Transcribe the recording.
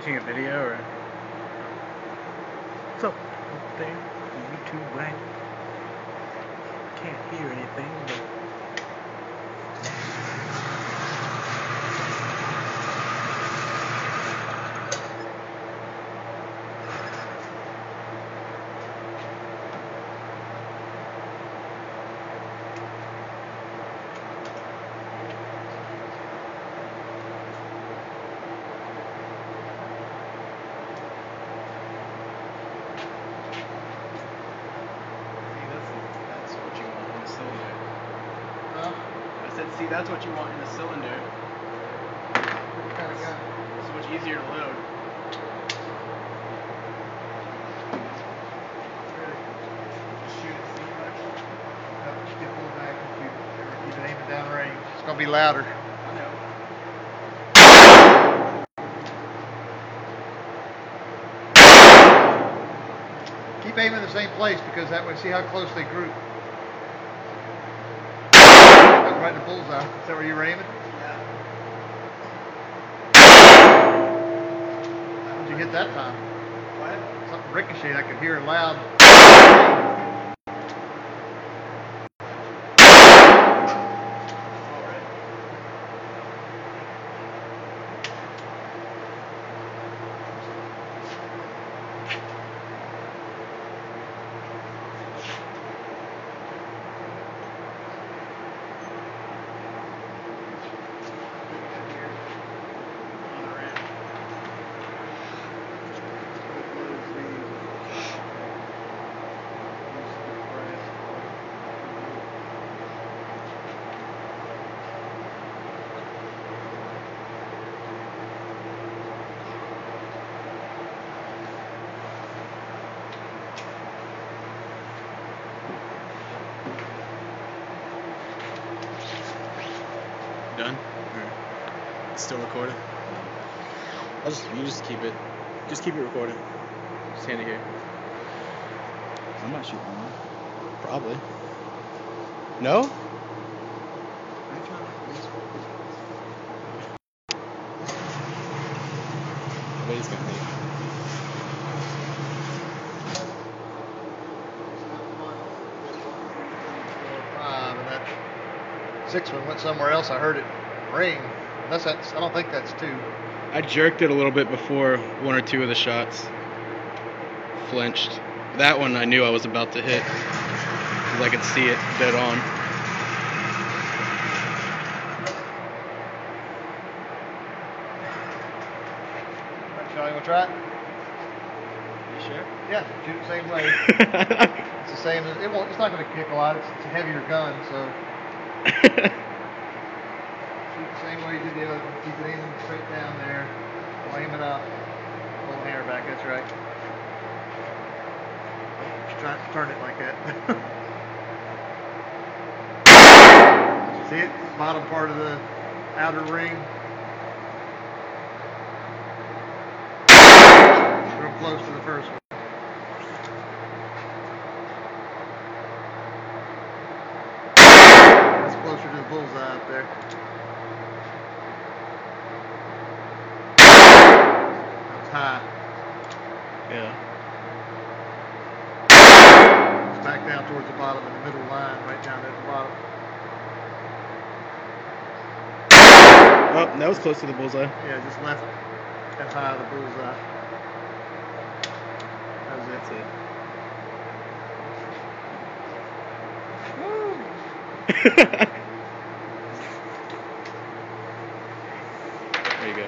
watching a video or? What's up there? YouTube Black. Can't hear anything, but. See, that's what you want in a cylinder. What kind of gun? It's much easier to load. Really? Shoot it, see much. Just get pulled back and keep it aiming down range. It's going to be louder. I know. Keep aiming in the same place because that way, see how close they group. Right in the bullseye. Is that where you were aiming? Yeah. How'd you hit that time? What? Something ricocheted. I could hear it loud. Done? Or it's still recording? You just keep it recording. Just hand it here. I'm not shooting one. Probably. No? Nobody's gonna leave. And that 6 one went somewhere else. I heard it ring. I don't think that's 2. I jerked it a little bit before one or two of the shots. Flinched. That one I knew I was about to hit because I could see it dead on. Shall you try it? You sure? Yeah, shoot it the same way. It's the same. It's not going to kick a lot. It's a heavier gun, so. Shoot the same way you did the other one. Keep it aiming straight down there. Aim it up. Pull the hammer back. That's right. Just try to turn it like that. See it? Bottom part of the outer ring. Real close to the first one. That's closer to the bullseye up there. That's high. Yeah. It's back down towards the bottom of the middle line, right down there at the bottom. Oh, that was close to the bullseye. Yeah, just left and high of the bullseye. That's it. There you go.